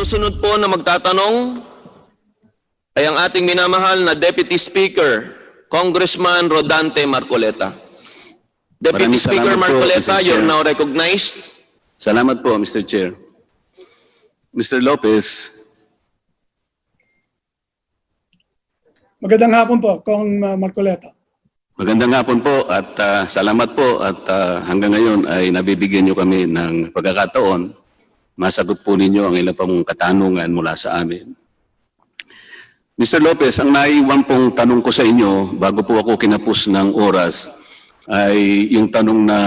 susunod po na magtatanong ay ang ating minamahal na Deputy Speaker, Congressman Rodante Marcoleta. Deputy Speaker Marcoleta, you're now recognized. Salamat po, Mr. Chair. Mr. Lopez. Magandang hapon po, Kong Marcoleta. Magandang hapon po at salamat po at hanggang ngayon ay nabibigyan nyo kami ng pagkakataon. Masagot po ninyo ang ilang pang katanungan mula sa amin. Mr. Lopez, ang naiwan pong tanong ko sa inyo bago po ako kinapos ng oras ay yung tanong na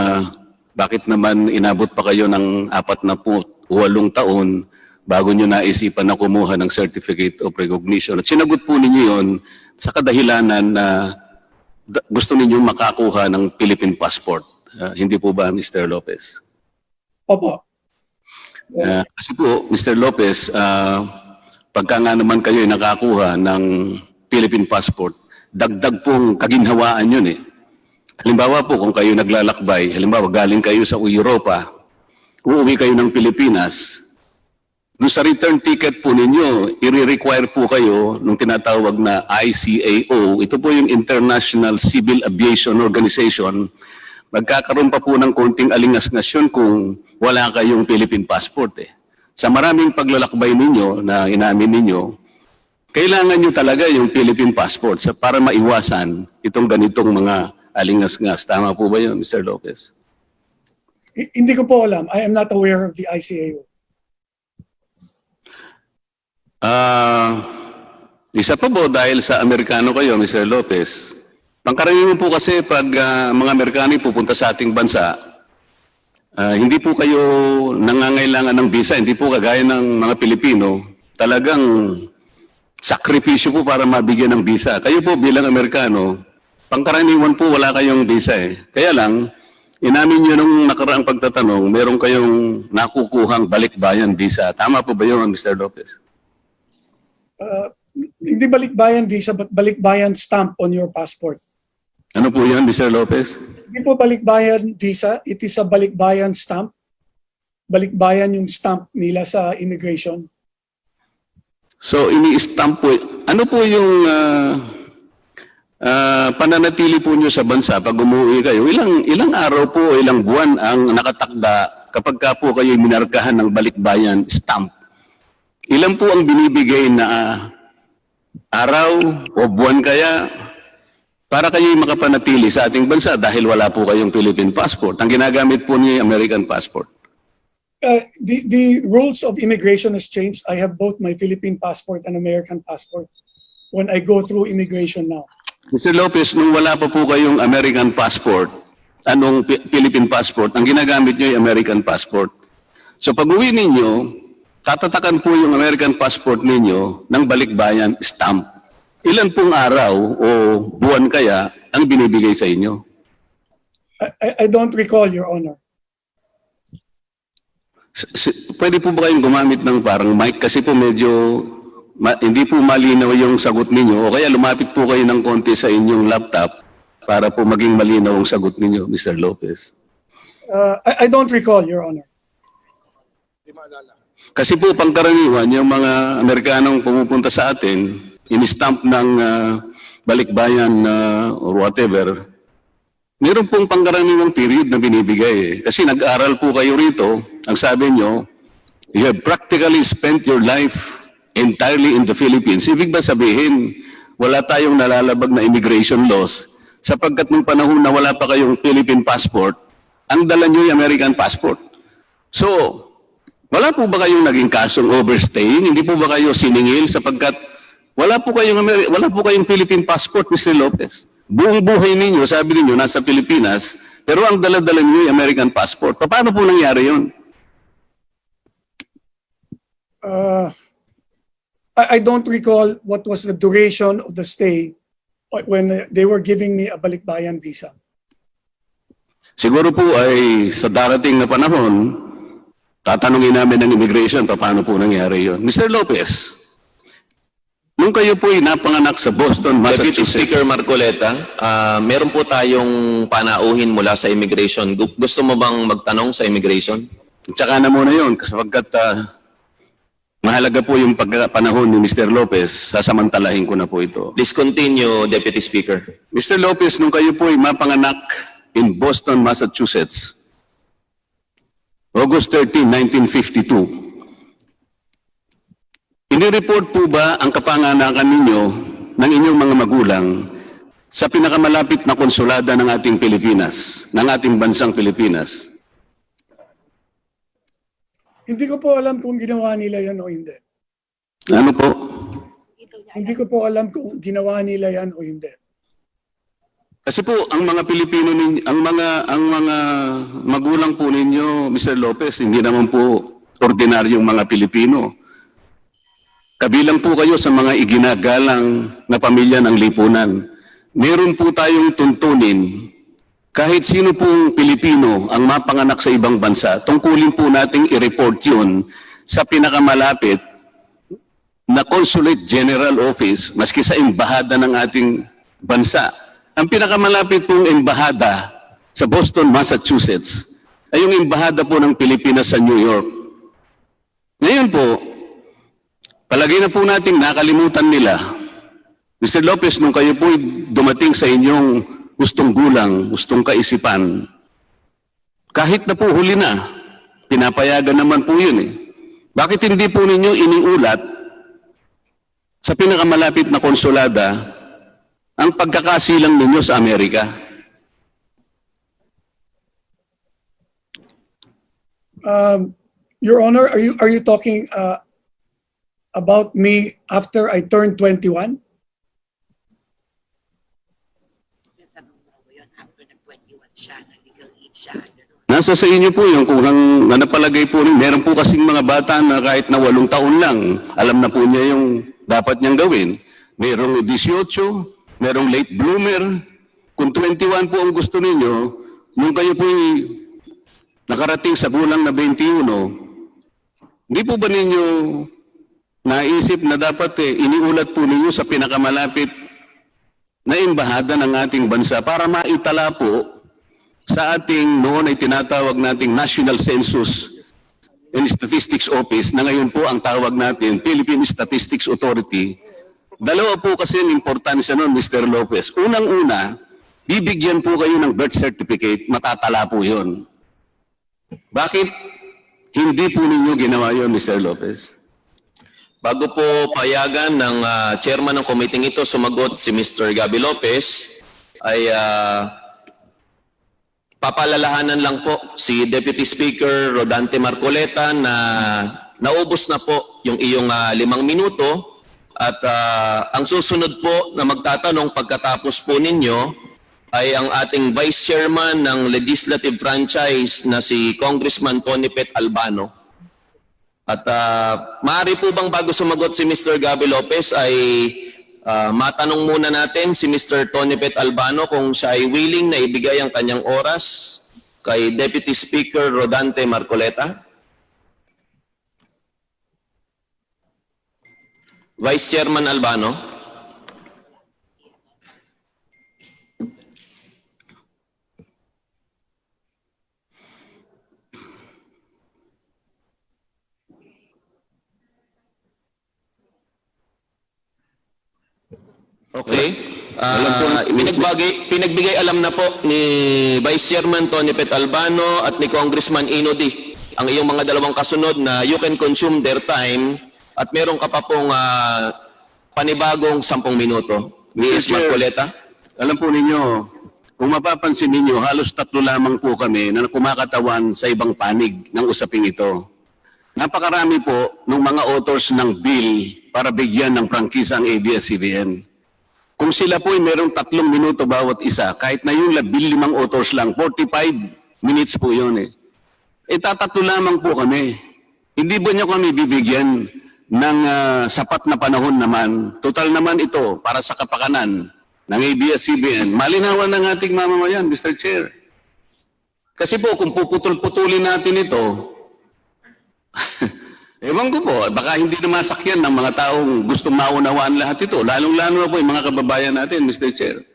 bakit naman inabot pa kayo ng 48 taon bago nyo naisipan na kumuha ng Certificate of Recognition. At sinagot po ninyo yun sa kadahilanan na gusto ninyo makakuha ng Philippine passport. Hindi po ba, Mr. Lopez? Opo. Kasi po, Mr. Lopez, pagka nga naman kayo ay nakakuha ng Philippine passport, dagdag pong kaginhawaan yun eh. Halimbawa po, kung kayo naglalakbay, halimbawa galing kayo sa Europa, uuwi kayo ng Pilipinas, doon sa return ticket po ninyo, i-require po kayo nung tinatawag na ICAO. Ito po yung International Civil Aviation Organization. Magkakaroon pa po ng konting alingas-ngasyon kung wala kayong Philippine passport eh. Sa maraming paglalakbay ninyo na inamin ninyo, kailangan nyo talaga yung Philippine passport para maiwasan itong ganitong mga alingas-ngas. Tama po ba yun, Mr. Lopez? Hindi ko po alam. I am not aware of the ICAO. Isa pa po dahil sa Amerikano kayo, Mr. Lopez. Pangkaraniwan po kasi pag mga Amerikano pupunta sa ating bansa, hindi po kayo nangangailangan ng visa, hindi po kagaya ng mga Pilipino, talagang sakripisyo po para mabigyan ng visa. Kayo po bilang Amerikano, pangkaraniwan po wala kayong visa eh. Kaya lang, inamin nyo nung nakaraang pagtatanong, meron kayong nakukuhang balikbayan visa. Tama po ba yun, Mr. Lopez? Hindi balikbayan visa, but balikbayan stamp on your passport. Ano po yan, Mr. Lopez? Hindi po balikbayan visa, it is a balikbayan stamp. Balikbayan yung stamp nila sa immigration. So, ini-stamp po. Ano po yung pananatili po nyo sa bansa pag umuwi kayo? Ilang araw po, ilang buwan ang nakatakda kapag ka po kayo minarkahan ng balikbayan stamp? Ilan po ang binibigay na araw o buwan kaya para kayo makapanatili sa ating bansa dahil wala po kayong Philippine passport? Ang ginagamit po niyo yung American passport. The rules of immigration has changed. I have both my Philippine passport and American passport when I go through immigration now. Mr. Lopez, nung wala pa po kayong American passport, anong Philippine passport, ang ginagamit niyo yung American passport. So pag uwi ninyo, tatatakan po yung American passport ninyo ng balikbayan stamp. Ilan pong araw o buwan kaya ang binibigay sa inyo? I don't recall, Your Honor. Pwede po ba kayong gumamit ng parang mic? Kasi po medyo hindi po malinaw yung sagot ninyo. O kaya lumapit po kayo ng konti sa inyong laptop para po maging malinaw ang sagot ninyo, Mr. Lopez. I don't recall, Your Honor. Kasi po pangkaraniwan, yung mga Amerikanong pumupunta sa atin, in-stamp ng balikbayan or whatever, meron pong pangkaraniwang period na binibigay eh. Kasi nag-aral po kayo rito, ang sabi nyo, you have practically spent your life entirely in the Philippines. Ibig ba sabihin, wala tayong nalalabag na immigration laws sapagkat nung panahon na wala pa kayong Philippine passport, ang dala nyo yung American passport. So, wala po ba kayong naging kasong overstaying? Hindi po ba kayo siningil sapagkat wala po kayong Philippine passport, Mr. Lopez? Buong buhay ninyo, sabi ninyo, nasa Pilipinas, pero ang dala-dala niyo yung American passport. Paano po nangyari yun? I don't recall what was the duration of the stay when they were giving me a balikbayan visa. Siguro po ay sa darating na panahon, tatanungin namin ng immigration paano po nangyari yun. Mr. Lopez, nung kayo po ay napanganak sa Boston, Deputy Massachusetts. Speaker Marcoleta, meron po tayong panauhin mula sa immigration. Gusto mo bang magtanong sa immigration? Tsaka na muna yun, sapagkat Mahalaga po yung pagpanahon ni Mr. Lopez, sasamantalahin ko na po ito. Please continue, Deputy Speaker. Mr. Lopez, nung kayo po ay mapanganak in Boston, Massachusetts, August 13, 1952, inireport po ba ang kapanganakan ninyo ng inyong mga magulang sa pinakamalapit na konsulada ng ating Pilipinas, ng ating bansang Pilipinas? Hindi ko po alam kung ginawa nila yan o hindi. Ano po? Hindi ko po alam kung ginawa nila yan o hindi. Kasi po ang mga Pilipino ang mga magulang po ninyo, Mr. Lopez, hindi naman po ordinaryong mga Pilipino. Kabilang po kayo sa mga iginagalang na pamilya ng lipunan. Meron po tayong tuntunin. Kahit sino pong Pilipino ang mapanganak sa ibang bansa, tungkulin po nating i-report yun sa pinakamalapit na Consulate General Office, maski sa embahada ng ating bansa. Ang pinakamalapit pong embahada sa Boston, Massachusetts, ay yung embahada po ng Pilipinas sa New York. Ngayon po, palagay na po natin nakalimutan nila. Mr. Lopez, nung kayo po dumating sa inyong gustong gulang, gustong kaisipan, kahit na po huli na, pinapayagan naman po yun eh. Bakit hindi po ninyo iniulat sa pinakamalapit na konsulada ang pagkakasilang ninyo sa Amerika? Your Honor, are you talking about me after I turned 21? Nasa sa inyo po yung kung napalagay po rin. Meron po kasing mga bata na kahit na 8 taon lang, alam na po niya yung dapat niyang gawin. Merong 18, merong late bloomer. Kung 21 po ang gusto ninyo, nung kayo po nakarating sa gulang na 21, hindi po ba ninyo naisip na dapat iniulat po ninyo sa pinakamalapit na embahada ng ating bansa para maitala po sa ating noon ay tinatawag nating National Census and Statistics Office, na ngayon po ang tawag natin Philippine Statistics Authority. Dalawa po kasi ang importansya noon, Mr. Lopez. Unang-una, bibigyan po kayo ng birth certificate, matatala po yun. Bakit hindi po ninyo ginawa yun, Mr. Lopez? Bago po payagan ng chairman ng committee ito sumagot si Mr. Gabby Lopez, ay papalalahanan lang po si Deputy Speaker Rodante Marcoleta na naubos na po yung iyong 5 minuto at ang susunod po na magtatanong pagkatapos po ninyo ay ang ating Vice Chairman ng Legislative Franchise na si Congressman Tony Pet Albano. At maaari po bang bago sumagot si Mr. Gabby Lopez ay matanong muna natin si Mr. Tony Pet Albano kung siya ay willing na ibigay ang kanyang oras kay Deputy Speaker Rodante Marcoleta. Vice Chairman Albano. Okay. Pinagbigay alam na po ni Vice Chairman Tony Pet Albano at ni Congressman Inodi ang iyong mga dalawang kasunod na you can consume their time at meron ka pa pong panibagong 10 minuto. Ms. Marcoleta. Alam po ninyo, kung mapapansin ninyo, halos 3 lamang po kami na kumakatawan sa ibang panig ng usaping ito. Napakarami po ng mga authors ng bill para bigyan ng prangkisa ang Abs-Cbn. Kung sila po ay merong 3 minuto bawat isa, kahit na yung 15 authors lang, 45 minutes po yun eh. Tatatlo lamang po kami. Hindi ba niyo kami bibigyan ng sapat na panahon naman? Total naman ito para sa kapakanan ng Abs-Cbn. Malinawan ng ating mamamayan, Mr. Chair. Kasi po, kung puputol-putulin natin ito, ewan ko po, baka hindi na masakyan ng mga taong gustong maunawaan lahat ito. Lalong-lalo na po yung mga kababayan natin, Mr. Chair.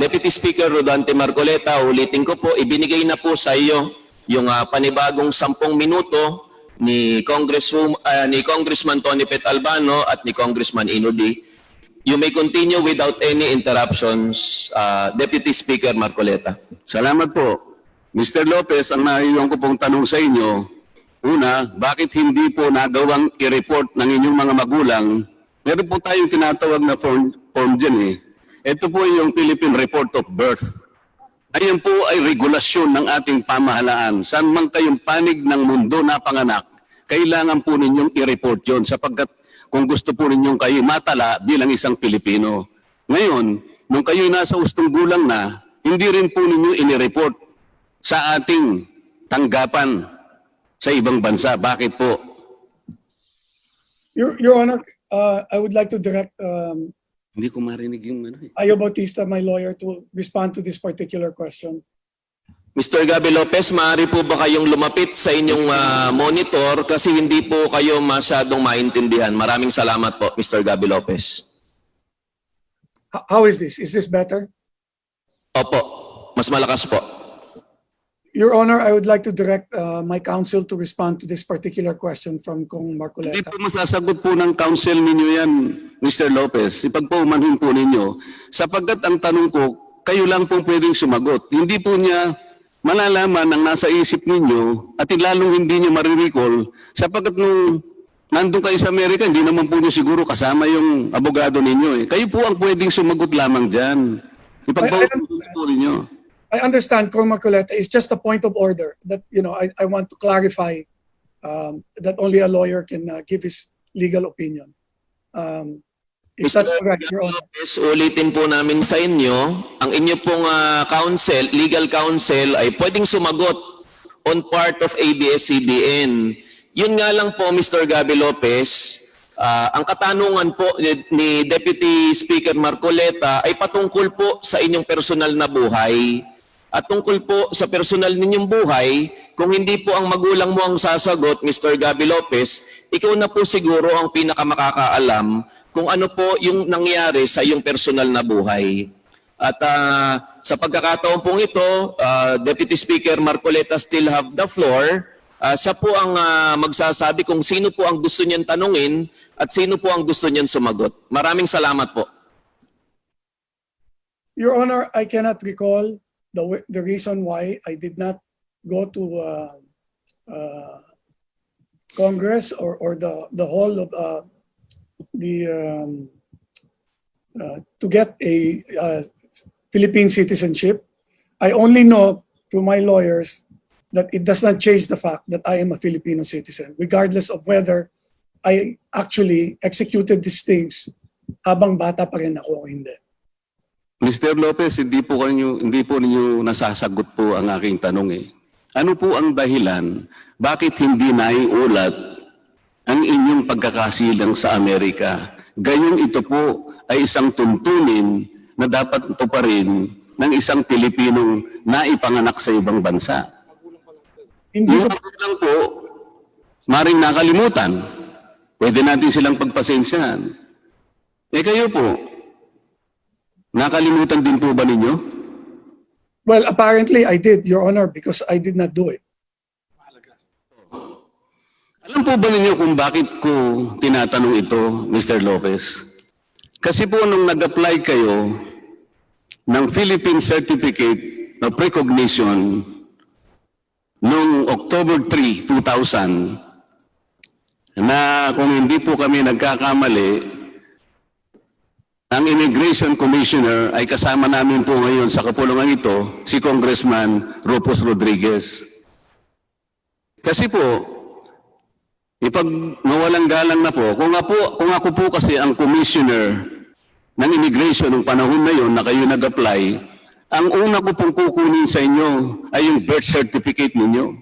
Deputy Speaker Rodante Marcoleta, ulitin ko po, ibinigay na po sa iyo yung panibagong 10 minuto ni Congressman Tony Pet Albano at ni Congressman Inudi. You may continue without any interruptions, Deputy Speaker Marcoleta. Salamat po. Mr. Lopez, ang naiwan ko pong tanong sa inyo, una, bakit hindi po nagawang i-report ng inyong mga magulang? Meron po tayong tinatawag na form dyan eh. Ito po yung Philippine Report of Birth. Ayan po ay regulasyon ng ating pamahalaan. Saan man kayong panig ng mundo na panganak, kailangan po ninyong i-report yon sapagkat kung gusto po ninyong kayo matala bilang isang Pilipino. Ngayon, nung kayo nasa ustong gulang na, hindi rin po ninyo inireport sa ating tanggapan sa ibang bansa. Bakit po? Your Honor, I would like to direct Hindi ko marinig yung ano eh. Ayo Bautista, my lawyer, to respond to this particular question. Mr. Gabby Lopez, maaari po ba kayong lumapit sa inyong monitor kasi hindi po kayo masyadong maintindihan. Maraming salamat po, Mr. Gabby Lopez. How is this? Is this better? Opo, mas malakas po. Your Honor, I would like to direct my counsel to respond to this particular question from Cong Hindi Marcoleta. po masasagot po ng counsel ninyo yan, Mr. Lopez. Ipagpaumanhin po ninyo. Sapagkat ang tanong ko, kayo lang po pwedeng sumagot. Hindi po niya malalaman ang nasa isip ninyo at lalong hindi niyo marirecall sapagkat nung nandun kayo sa Amerika, hindi naman po niyo siguro kasama yung abogado ninyo eh. Kayo po ang pwedeng sumagot lamang dyan. Ipagpaumanhin po ninyo. I understand, Cong Marcoleta, it's just a point of order that, I want to clarify that only a lawyer can give his legal opinion. If that's correct, Your Honor. Lopez, ulitin po namin sa inyo, ang inyo pong legal counsel ay pwedeng sumagot on part of Abs-Cbn. Yun nga lang po, Mr. Gabby Lopez, ang katanungan po ni Deputy Speaker Marcoleta ay patungkol po sa inyong personal na buhay. At tungkol po sa personal ninyong buhay, kung hindi po ang magulang mo ang sasagot, Mr. Gabby Lopez, ikaw na po siguro ang pinakamakakaalam kung ano po yung nangyari sa iyong personal na buhay. At sa pagkakataon pong ito, Deputy Speaker Marcoleta still have the floor. Siya po ang magsasabi kung sino po ang gusto niyan tanungin at sino po ang gusto niyan sumagot. Maraming salamat po. Your Honor, I cannot recall the reason why I did not go to Congress or the hall of to get a Philippine citizenship. I only know through my lawyers that it does not change the fact that I am a Filipino citizen, regardless of whether I actually executed these things habang bata pa rin ako o hindi. Mr. Lopez, hindi po ninyo nasasagot po ang aking tanong eh. Ano po ang dahilan? Bakit hindi naiulat ang inyong pagkakasilang sa Amerika? Gayong ito po ay isang tuntunin na dapat ito pa rin ng isang Pilipinong naipanganak sa ibang bansa. Hindi Yung ko lang po, maring nakalimutan. Pwede natin silang pagpasensyahan. Eh kayo po, nakalimutan din po ba ninyo? Well, apparently I did, Your Honor, because I did not do it. Alam po ba ninyo kung bakit ko tinatanong ito, Mr. Lopez? Kasi po nung nag-apply kayo ng Philippine Certificate of Recognition noong October 3, 2000, na kung hindi po kami nagkakamali, ang Immigration Commissioner ay kasama namin po ngayon sa kapulungan ito, si Congressman Rufus Rodriguez. Kasi po, ipag nawalang galang na po, kung ako po kasi ang commissioner ng immigration ng panahon na yon na kayo nag-apply, ang una ko pong kukunin sa inyo ay yung birth certificate ninyo.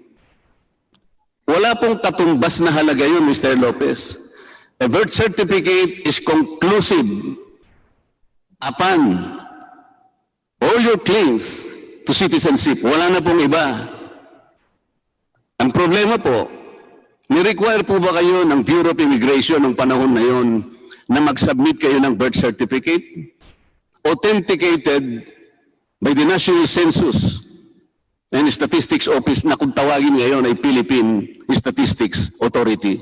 Wala pong katumbas na halaga yun, Mr. Lopez. A birth certificate is conclusive upon all your claims to citizenship. Wala na pong iba. Ang problema po, ni-require po ba kayo ng Bureau of Immigration ng panahon na yon na mag-submit kayo ng birth certificate authenticated by the National Census and Statistics Office na kung tawagin ngayon ay Philippine Statistics Authority.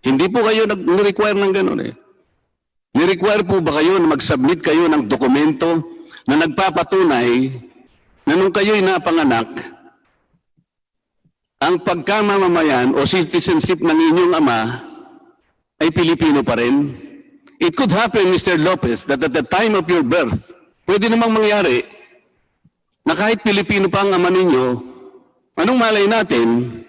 Hindi po kayo nag-require ng gano'n eh. Ni-require po ba kayo na mag-submit kayo ng dokumento na nagpapatunay na nung kayo'y napanganak, ang pagkamamamayan o citizenship ng inyong ama ay Pilipino pa rin? It could happen, Mr. Lopez, that at the time of your birth, pwede namang mangyari na kahit Pilipino pa ang ama ninyo, anong malay natin,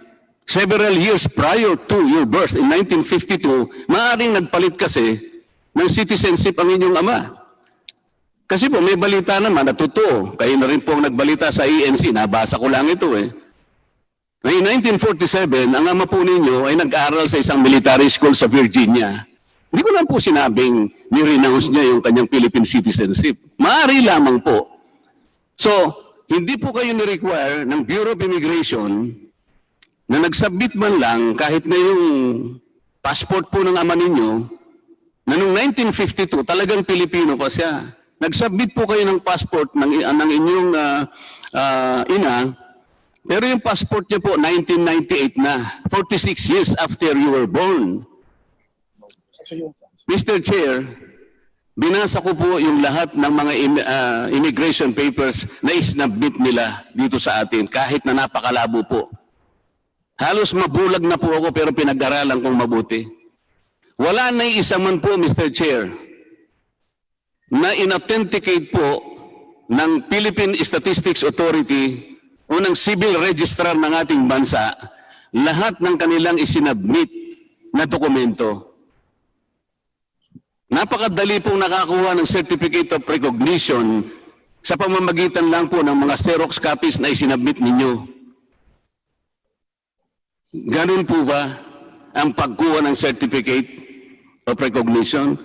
several years prior to your birth in 1952, maaaring nagpalit kasi ng citizenship ang inyong ama. Kasi po may balita naman na totoo. Kayo na rin po ang nagbalita sa ENC, nabasa ko lang ito eh. Na in 1947, ang ama po ninyo ay nag-aral sa isang military school sa Virginia. Hindi ko lang po sinabing ni-renounce niya yung kanyang Philippine citizenship. Maaari lamang po. So, hindi po kayo ni-require ng Bureau of Immigration na nag-submit man lang kahit na yung passport po ng ama ninyo na noong 1952 talagang Pilipino pa siya. Nag-submit po kayo ng passport ng inyong ina, pero yung passport niya po 1998 na, 46 years after you were born. Mr. Chair, binasa ko po yung lahat ng mga immigration papers na isnabmit nila dito sa atin, kahit na napakalabo po. Halos mabulag na po ako pero pinag-aralan kong mabuti. Wala na isa man po, Mr. Chair, na inauthenticate po ng Philippine Statistics Authority o ng civil registrar ng ating bansa lahat ng kanilang isinabmit na dokumento. Napakadali pong nakakuha ng Certificate of Recognition sa pamamagitan lang po ng mga Xerox copies na isinabmit ninyo. Ganun po ba ang pagkuha ng Certificate of Recognition?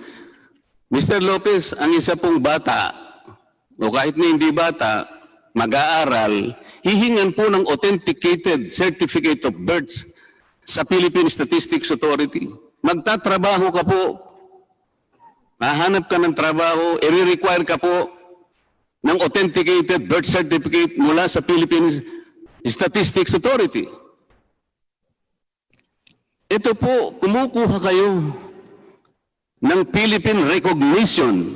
Mr. Lopez, ang isa pong bata, o kahit na hindi bata, mag-aaral, hihingan po ng authenticated certificate of birth sa Philippine Statistics Authority. Magtatrabaho ka po, hahanap ka ng trabaho, i-require ka po ng authenticated birth certificate mula sa Philippine Statistics Authority. Ito po, kumukuha kayo ng Philippine recognition.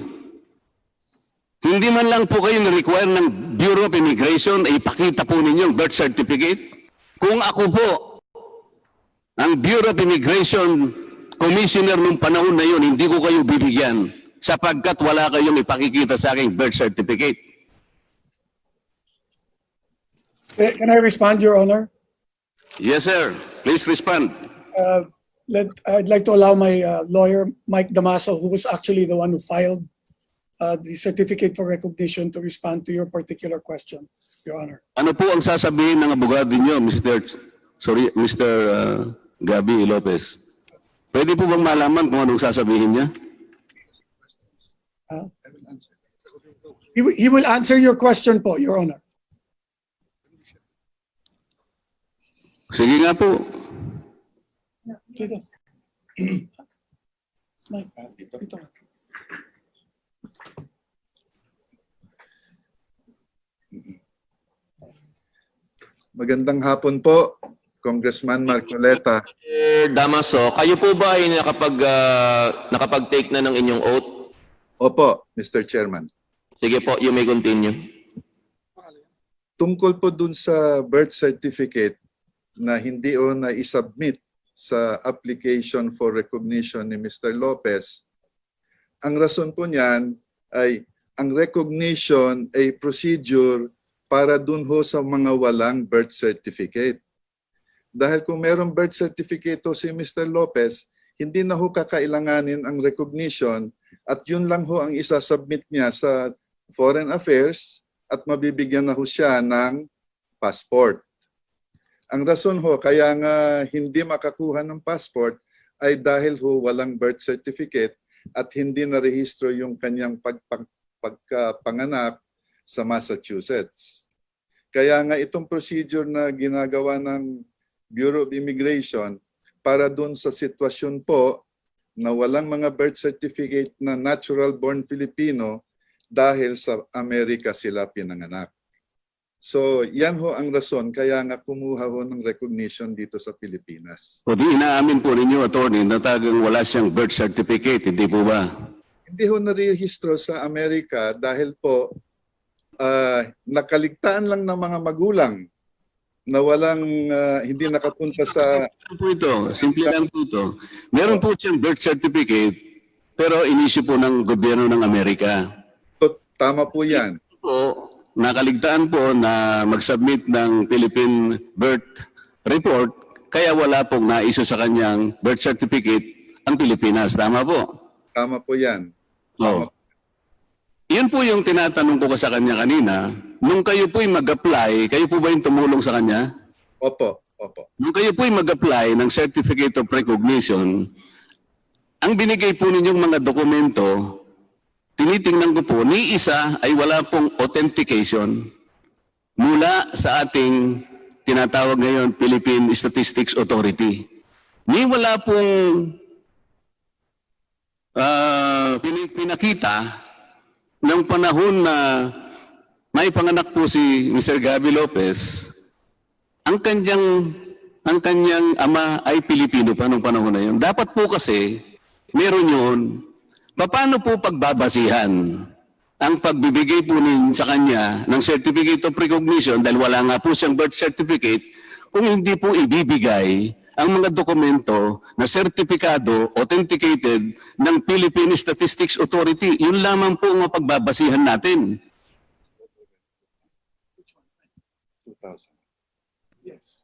Hindi man lang po kayo na-require ng Bureau of Immigration ay ipakita po ninyo ang birth certificate. Kung ako po, ang Bureau of Immigration Commissioner nung panahon na yun, hindi ko kayo bibigyan sapagkat wala kayong ipakikita sa aking birth certificate. Can I respond, Your Honor? Yes, sir. Please respond. I'd like to allow my lawyer, Mike Damaso, who was actually the one who filed the certificate for recognition, to respond to your particular question, Your Honor. Ano po ang sasabihin ng abogado niyo, Mr. Gabby Lopez? Pwede po bang malaman kung anong sasabihin niya? He will answer your question po, Your Honor. Sige nga po. Dito. Mike, dito. Magandang hapon po, Congressman Marcoleta. Damaso, kayo po ba ay nakapag-take na ng inyong oath? Opo, Mr. Chairman. Sige po, you may continue. Tungkol po dun sa birth certificate na hindi o na isubmit sa application for recognition ni Mr. Lopez, ang rason po niyan ay ang recognition ay procedure para dun ho sa mga walang birth certificate. Dahil kung merong birth certificate ho si Mr. Lopez, hindi na ho kakailanganin ang recognition at yun lang ho ang isasubmit niya sa Foreign Affairs at mabibigyan na ho siya ng passport. Ang rason ho kaya nga hindi makakuha ng passport ay dahil ho walang birth certificate at hindi na rehistro yung kanyang pagkapanganak sa Massachusetts. Kaya nga itong procedure na ginagawa ng Bureau of Immigration para dun sa sitwasyon po na walang mga birth certificate na natural born Filipino dahil sa Amerika sila pinanganak. So yan ho ang rason kaya nga kumuha ho ng recognition dito sa Pilipinas. O di inaamin po ninyo, attorney, na tagang wala siyang birth certificate, hindi po ba? Hindi ho narehistro sa Amerika dahil po nakaligtaan lang ng mga magulang na walang hindi nakapunta sa Ano po ito? Simple lang po ito. Meron po siyang birth certificate, pero inisyu po ng gobyerno ng Amerika. tama po yan. Po, nakaligtaan po na mag-submit ng Philippine birth report, kaya wala pong na-issue sa kanyang birth certificate ang Pilipinas. Tama po? Tama po yan. Oh. Yun po yung tinatanong ko sa kanya kanina. Nung kayo po'y mag-apply, kayo po ba yung tumulong sa kanya? Opo, opo. Nung kayo po'y mag-apply ng Certificate of Recognition, ang binigay po ninyong mga dokumento, tinitingnan ko po, ni isa ay wala pong authentication mula sa ating tinatawag ngayon Philippine Statistics Authority. Ni wala pong pinakita ng panahon na may panganak po si Mr. Gabby Lopez, ang kanyang ama ay Pilipino pa nung panahon na yun. Dapat po kasi, meron yun. Paano po pagbabasihan ang pagbibigay po sa kanya ng Certificate of Recognition dahil wala nga po siyang birth certificate kung hindi po ibibigay ang mga dokumento na sertipikado, authenticated ng Philippine Statistics Authority. Yun lamang po ang pagbabasihan natin. 2,000. Yes.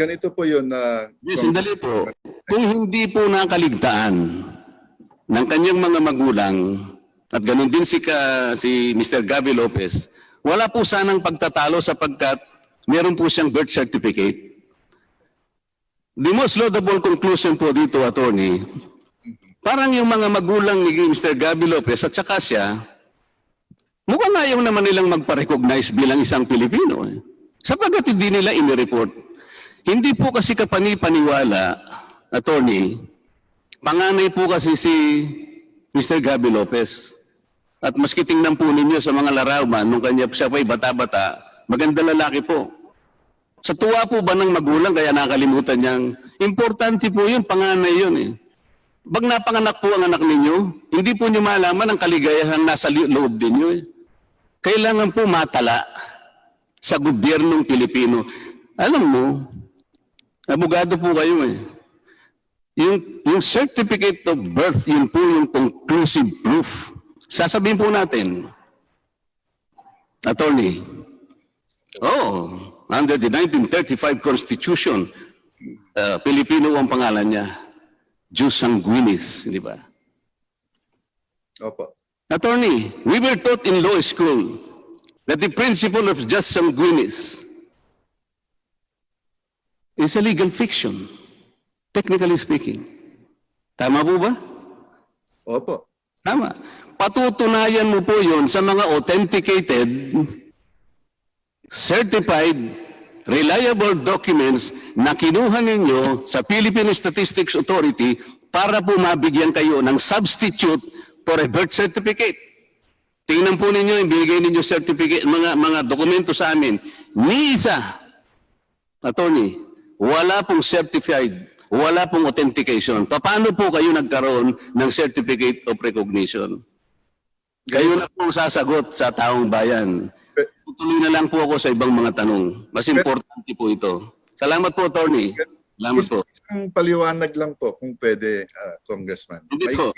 Ganito po yun. Sandali po. Kung hindi po nakaligtaan ng kanyang mga magulang, at ganun din si Mr. Gabby Lopez, wala po sanang pagtatalo sapagkat meron po siyang birth certificate. The most laudable conclusion po dito, attorney, parang yung mga magulang ni Mr. Gabby Lopez at saka siya, mukhang ayaw naman nilang magpa-recognize bilang isang Pilipino. Sapagkat hindi nila inireport. Hindi po kasi kapani-paniwala, attorney, panganay po kasi si Mr. Gabby Lopez. At maski tingnan po ninyo sa mga larawan, nung siya pa'y bata-bata, maganda lalaki po. Sa tuwa po ba ng magulang kaya nakalimutan niyang, importante po yun, panganay yun eh. Pag napanganak po ang anak ninyo, hindi po niyo malaman ang kaligayahan nasa loob ninyo eh. Kailangan po matala sa gobyernong Pilipino. Alam mo, abogado po kayo eh. Yung certificate of birth, yun po yung conclusive proof. Sasabihin po natin, attorney, under the 1935 Constitution, Pilipino ang pangalan niya, Jus sanguinis, di ba? Opo. Attorney, we were taught in law school that the principle of jus sanguinis is a legal fiction, technically speaking. Tama po ba? Opo. Tama. Patutunayan mo po yun sa mga authenticated, certified, reliable documents na kinuha ninyo sa Philippine Statistics Authority para po mabigyan kayo ng substitute for a birth certificate. Tingnan po ninyo, ibigay ninyo certificate, mga dokumento sa amin. Ni isa, attorney, wala pong certified, wala pong authentication. Paano po kayo nagkaroon ng Certificate of Recognition? Kayo na po sasagot sa taong bayan. Tutuloy na lang po ako sa ibang mga tanong. Mas importante po ito. Salamat po, attorney. Salamat po. Isang paliwanag lang po kung pwede, Congressman. Hindi po.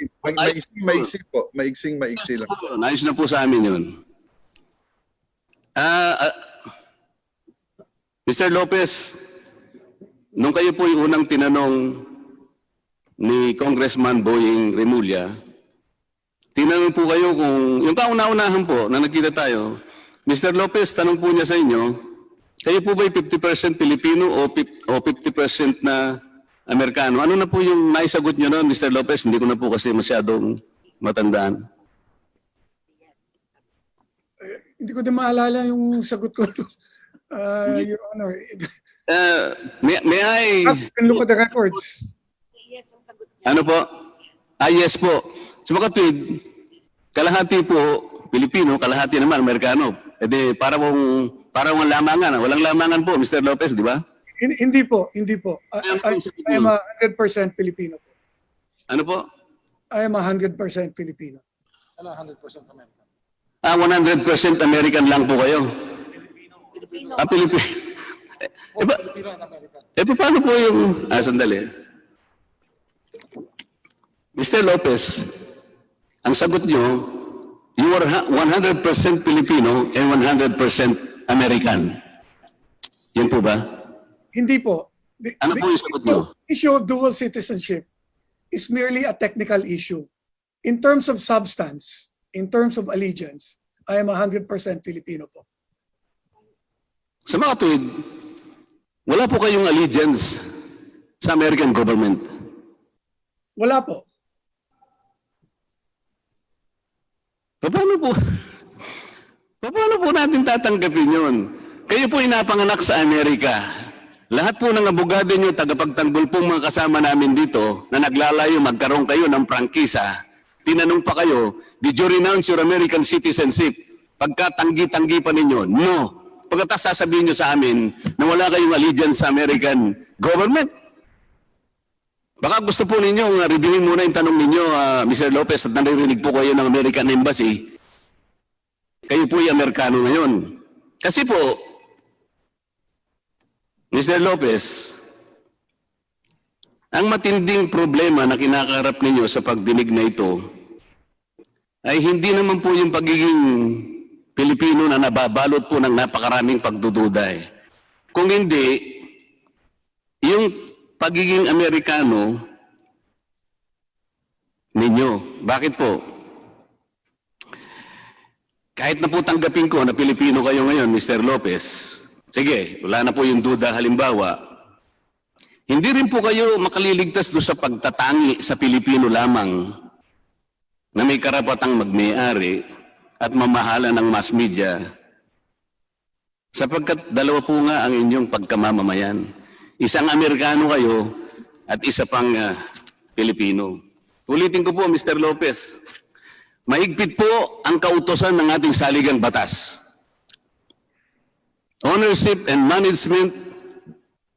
Maiksing lang po. Nais na po sa amin yun. Mr. Lopez, nung kayo po yung unang tinanong ni Congressman Boying Remulla, tinanong po kayo kung, yung kauna-unahan po na nagkita tayo, Mr. Lopez, tanong po niya sa inyo, kayo po ba'y 50% Pilipino o 50% na Amerikano? Ano na po yung naisagot niyo noon, Mr. Lopez? Hindi ko na po kasi masyadong matandaan. Hindi ko din maalala yung sagot ko. Your Honor. May I... You can look at the records. Ano po? Yes po. Sa mga tweet, kalahati po Pilipino, kalahati naman Amerikano. E di, parang lamangan. Walang lamangan po, Mr. Lopez, di ba? Hindi po, hindi po. I am a 100% Filipino po. Ano po? I am a 100% Filipino. 100% American lang po kayo? Pilipino. Paano po yung... sandali. Mr. Lopez, ang sagot nyo, you are 100% Filipino and 100% American. Yan po ba? Hindi po. Ano po yung sagot nyo? The issue of dual citizenship is merely a technical issue. In terms of substance, in terms of allegiance, I am 100% Filipino po. Sa mga tuwid, wala po kayong allegiance sa American government. Wala po. Paano po natin tatanggapin yun? Kayo po inapanganak sa Amerika. Lahat po ng abogado nyo, tagapagtanggol pong mga kasama namin dito na naglalayo, magkaroon kayo ng prangkisa. Tinanong pa kayo, did you renounce your American citizenship? Pagka tanggi-tanggi pa ninyo, no. Pagkatapos sasabihin nyo sa amin na wala kayong allegiance sa American government. Baka gusto po ninyo, reviewin muna yung tanong ninyo, Mr. Lopez, at naririnig po kayo ng American Embassy. Kayo po yung Amerikano ngayon. Kasi po, Mr. Lopez, ang matinding problema na kinakaharap ninyo sa pagdinig na ito ay hindi naman po yung pagiging Pilipino na nababalot po ng napakaraming pagdududa. Kung hindi, yung pagiging Amerikano ninyo. Bakit po? Kahit na po tanggapin ko na Pilipino kayo ngayon, Mr. Lopez, sige, wala na po yung duda. Halimbawa, hindi rin po kayo makaliligtas doon sa pagtatangi sa Pilipino lamang na may karapatang magmayari at mamahala ng mass media sapagkat dalawa po nga ang inyong pagkamamamayan. Isang Amerikano kayo at isa pang Pilipino. Ulitin ko po, Mr. Lopez, mahigpit po ang kautosan ng ating saligang batas. Ownership and management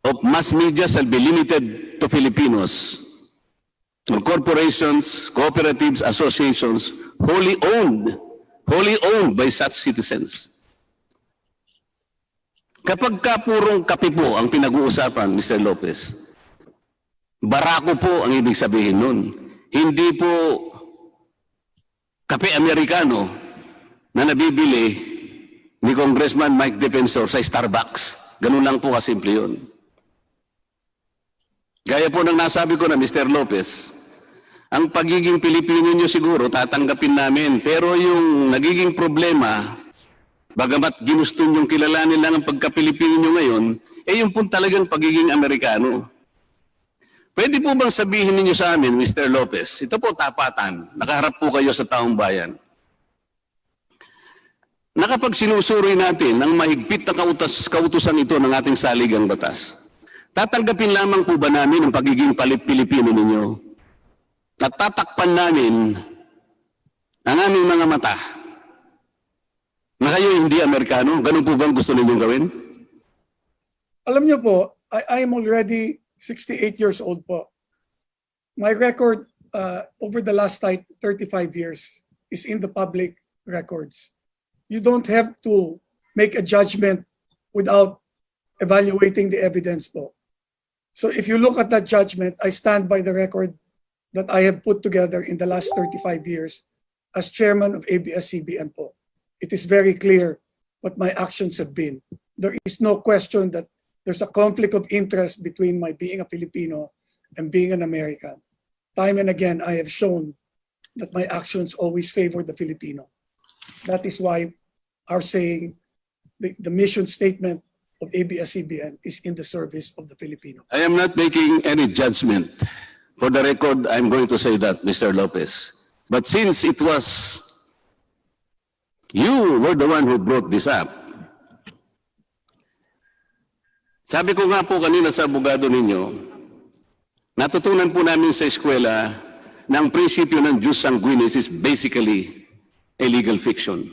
of mass media shall be limited to Filipinos, or corporations, cooperatives, associations, wholly owned by such citizens. Kapag purong kape po ang pinag-uusapan, Mr. Lopez, barako po ang ibig sabihin nun. Hindi po kape Amerikano na nabibili ni Congressman Mike Defensor sa Starbucks. Ganun lang po kasimple yun. Gaya po ng nasabi ko na, Mr. Lopez, ang pagiging Pilipino nyo siguro tatanggapin namin. Pero yung nagiging problema, bagamat ginusto niyong kilalanin lang ang pagka-Pilipino nyo ngayon, yung po talagang pagiging Amerikano. Pwede po bang sabihin ninyo sa amin, Mr. Lopez, ito po tapatan, nakaharap po kayo sa taong bayan, na kapag sinusuri natin ang mahigpit na kautusan ito ng ating saligang batas, tatanggapin lamang po ba namin ang pagiging Pilipino ninyo? At tatakpan namin ang aming mga mata na kayo hindi Amerikano? Ganun po bang gusto ninyong gawin? Alam niyo po, I am already 68 years old po. My record over the last 35 years is in the public records. You don't have to make a judgment without evaluating the evidence po. So if you look at that judgment, I stand by the record that I have put together in the last 35 years as chairman of Abs-Cbn po. It is very clear what my actions have been. There is no question that there's a conflict of interest between my being a Filipino and being an American. Time and again, I have shown that my actions always favor the Filipino. That is why our saying, the mission statement of Abs-Cbn is in the service of the Filipino. I am not making any judgment. For the record, I'm going to say that, Mr. Lopez. But since it was you were the one who brought this up. Sabi ko nga po kanina sa abogado ninyo, natutunan po namin sa eskwela na ang prinsipyo ng jus sanguinis is basically a legal fiction.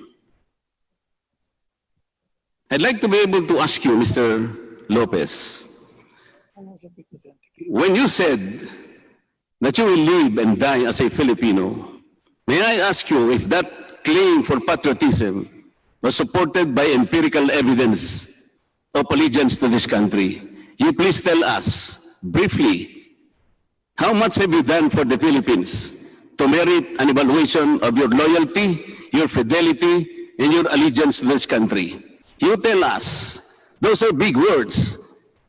I'd like to be able to ask you, Mr. Lopez, when you said that you will live and die as a Filipino, may I ask you if that claim for patriotism was supported by empirical evidence of allegiance to this country? You please tell us briefly, how much have you done for the Philippines to merit an evaluation of your loyalty, your fidelity, and your allegiance to this country? You tell us. Those are big words.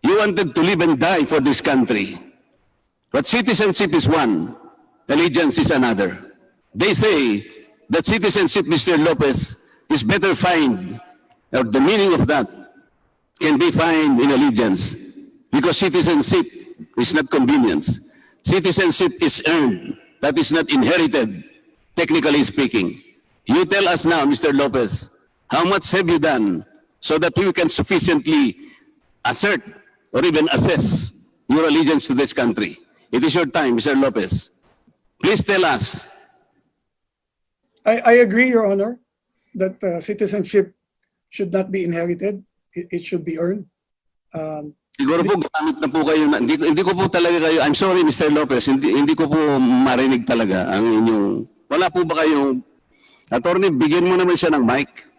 You wanted to live and die for this country. But citizenship is one, allegiance is another. They say that citizenship, Mr. Lopez, is better found, or the meaning of that can be found in allegiance. Because citizenship is not convenience. Citizenship is earned. That is not inherited, technically speaking. You tell us now, Mr. Lopez, how much have you done so that we can sufficiently assert or even assess your allegiance to this country? It is your time, Mr. Lopez. Please tell us. I agree, Your Honor, that citizenship should not be inherited. It should be earned. Siguro po gamit na po kayo. Hindi ko po talaga kayo, I'm sorry, Mr. Lopez, hindi ko po marinig talaga ang inyong, wala po ba kayong, attorney, bigyan mo naman siya ng mic.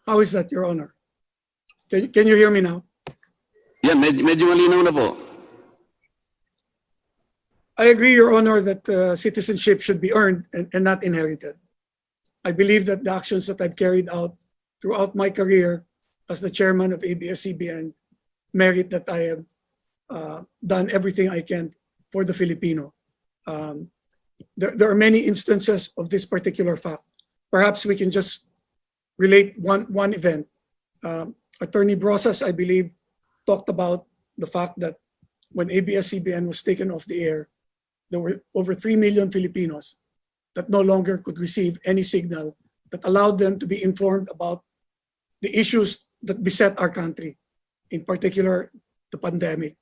How is that, Your Honor? Can you hear me now? Yan, medyo malinaw na po. I agree, Your Honor, that citizenship should be earned and not inherited. I believe that the actions that I've carried out throughout my career as the chairman of ABS-CBN merit that I have done everything I can for the Filipino. There are many instances of this particular fact. Perhaps we can just relate one event. Attorney Brosas, I believe, talked about the fact that when ABS-CBN was taken off the air, there were over 3 million Filipinos that no longer could receive any signal that allowed them to be informed about the issues that beset our country, in particular the pandemic.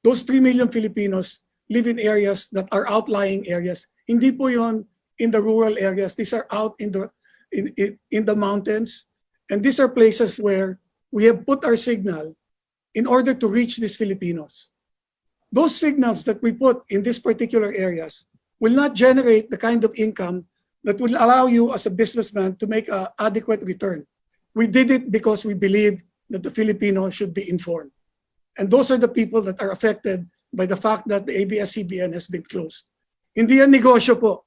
Those 3 million Filipinos live in areas that are outlying areas. Hindi po yon in the rural areas. These are out in the mountains. And these are places where we have put our signal in order to reach these Filipinos. Those signals that we put in these particular areas will not generate the kind of income that will allow you as a businessman to make an adequate return. We did it because we believe that the Filipino should be informed. And those are the people that are affected by the fact that the ABS-CBN has been closed. Hindi yan negosyo po.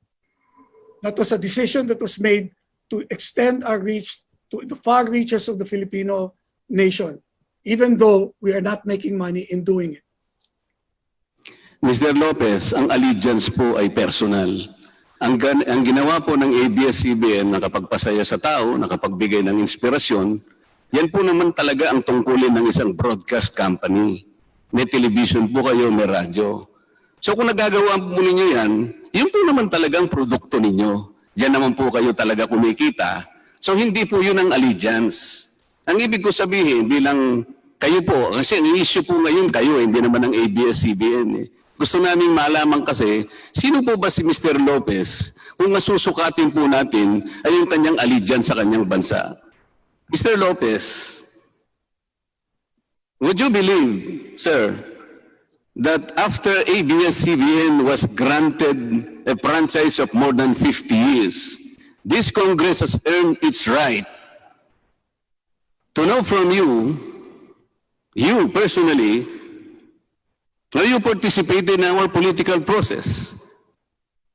That was a decision that was made to extend our reach to the far reaches of the Filipino nation, even though we are not making money in doing it. Mr. Lopez, ang allegiance po ay personal. Ang ginawa po ng ABS-CBN, nakapagpasaya sa tao, nakapagbigay ng inspirasyon, yan po naman talaga ang tungkulin ng isang broadcast company. May television po kayo, may radyo. So kung nagagawa po ninyo yan, yun po naman talagang produkto ninyo. Diyan naman po kayo talaga kumikita. So hindi po yun ang allegiance. Ang ibig ko sabihin bilang kayo po, kasi ang issue po ngayon kayo, hindi naman ang ABS-CBN. Gusto namin malaman kasi, sino po ba si Mr. Lopez kung masusukatin po natin ay yung kanyang allegiance sa kanyang bansa? Mr. Lopez, would you believe, sir, that after ABS-CBN was granted a franchise of more than 50 years, this Congress has earned its right to know from you personally, how you participated in our political process?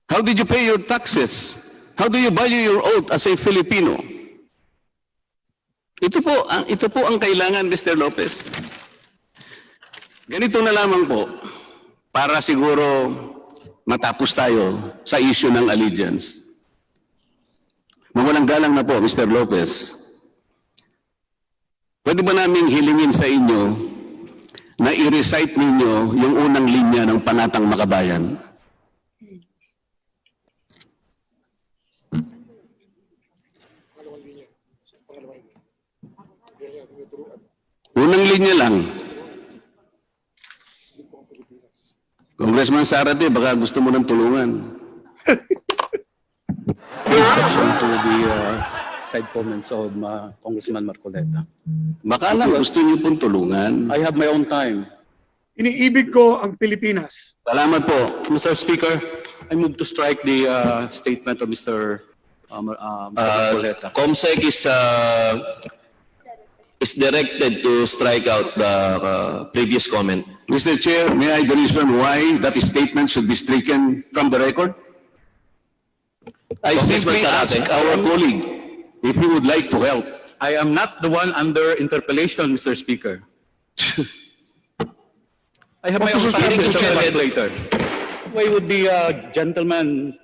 How did you pay your taxes? How do you value your oath as a Filipino? Ito po ang kailangan, Mr. Lopez. Ganito na lamang po, para siguro matapos tayo sa issue ng allegiance. Mawalang galang na po, Mr. Lopez. Pwede ba naming hilingin sa inyo na i-recite ninyo yung unang linya ng Panatang Makabayan? Unang linya lang. Congressman Zarate, baka gusto mo ng tulungan. Exception to the side comments of Congressman Marcoleta. Baka lang gusto niyo pong tulungan. I have my own time. Iniibig ko ang Pilipinas. Salamat po. Mr. Speaker, I move to strike the statement of Mr. Marcoleta. COMSEC is directed to strike out the previous comment. Mr. Chair, may I the reason why that statement should be stricken from the record? I Congressman simply ask Zarate. our colleague if he would like to help. I am not the one under interpellation, Mr. Speaker. I have my own time, Speaking to Mr. Chair. Marcoleta. Why would the gentleman